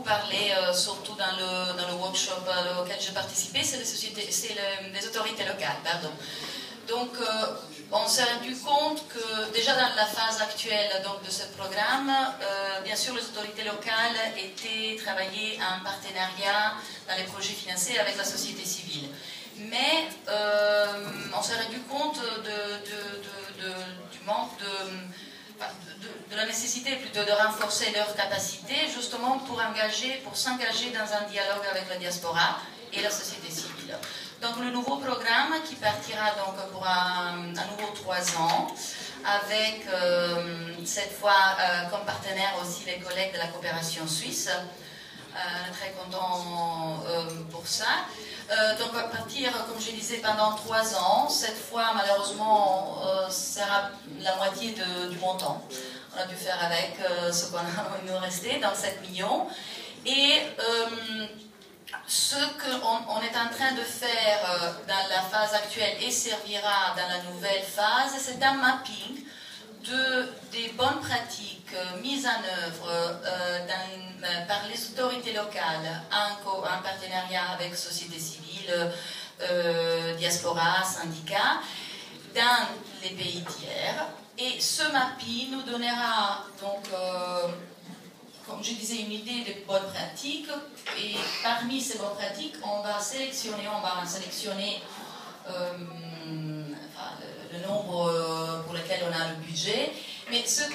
parlé, surtout dans le workshop auquel j'ai participé, c'est les autorités locales, pardon. Donc, on s'est rendu compte que déjà dans la phase actuelle donc, de ce programme, bien sûr, les autorités locales travaillaient en partenariat dans les projets financés avec la société civile. Mais on s'est rendu compte du manque de la nécessité plutôt de renforcer leurs capacités, justement pour s'engager dans un dialogue avec la diaspora et la société civile. Donc le nouveau programme qui partira donc pour un nouveau 3 ans, avec cette fois comme partenaire aussi les collègues de la coopération suisse. Très content pour ça. Donc on va partir, comme je disais, pendant 3 ans. Cette fois, malheureusement, sera la moitié du montant. On a dû faire avec ce qu'on nous restait, donc 7 millions. Et ce qu'on est en train de faire dans la phase actuelle et servira dans la nouvelle phase, c'est un mapping des bonnes pratiques mises en œuvre par les autorités locales en partenariat avec société civile, diaspora, syndicats, dans les pays tiers. Et ce mapping nous donnera donc, comme je disais, une idée des bonnes pratiques. Et parmi ces bonnes pratiques, on va en sélectionner le nombre pour lequel on a le budget. Mais cette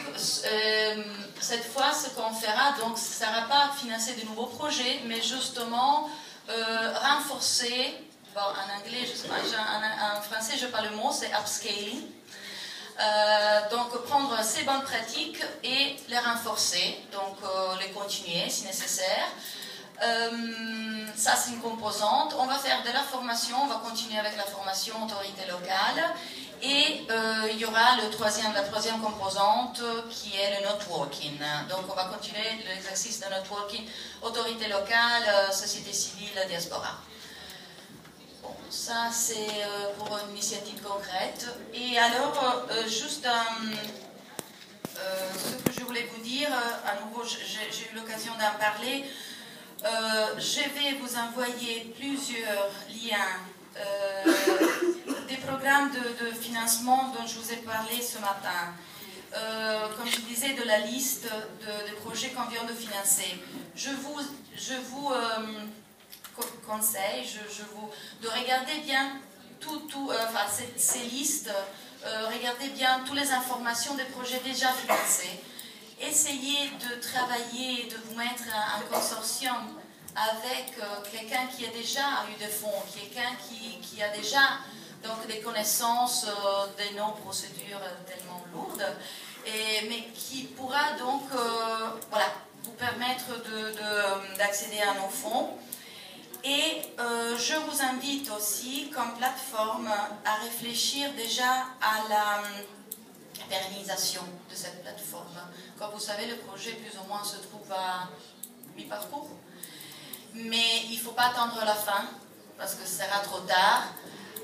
fois, ce qu'on fera, donc, ce ne sera pas financer de nouveaux projets, mais justement renforcer, bon, en anglais, je sais pas, en français, je parle le mot, c'est upscaling. Donc prendre ces bonnes pratiques et les renforcer, donc les continuer si nécessaire. Ça c'est une composante. On va faire de la formation, on va continuer avec la formation autorité locale et il y aura la troisième composante qui est le networking. Donc on va continuer l'exercice de networking autorité locale, société civile, diaspora. Bon, ça c'est pour une initiative concrète. Et alors, juste ce que je voulais vous dire, à nouveau j'ai eu l'occasion d'en parler. Je vais vous envoyer plusieurs liens des programmes de financement dont je vous ai parlé ce matin. Comme je disais, de la liste de projets qu'on vient de financer. Je vous conseille de regarder bien ces listes, regardez bien toutes les informations des projets déjà financés. Essayez de travailler, de vous mettre en consortium avec quelqu'un qui a déjà eu des fonds, quelqu'un qui a déjà donc, des connaissances de nos procédures tellement lourdes, mais qui pourra donc voilà, vous permettre d'accéder à nos fonds. Et je vous invite aussi, comme plateforme, à réfléchir déjà à la pérennisation de cette plateforme. Comme vous savez, le projet plus ou moins se trouve à mi-parcours. Mais il ne faut pas attendre la fin, parce que ce sera trop tard.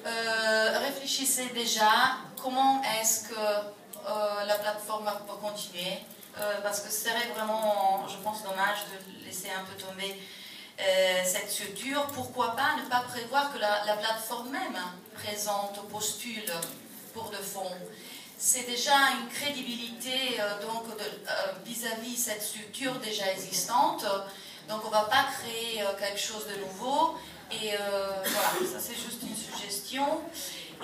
Réfléchissez déjà comment est-ce que la plateforme peut continuer, parce que ce serait vraiment, je pense, dommage de laisser un peu tomber cette structure. Pourquoi pas ne pas prévoir que la plateforme même présente, postule pour de fonds. C'est déjà une crédibilité vis-à-vis cette structure déjà existante. Donc on ne va pas créer quelque chose de nouveau. Et voilà, ça c'est juste une suggestion.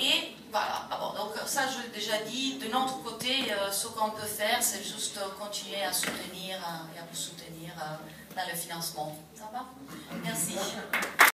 Et voilà, donc ça je l'ai déjà dit, de notre côté, ce qu'on peut faire, c'est juste continuer à soutenir et à vous soutenir dans le financement. Ça va? Merci.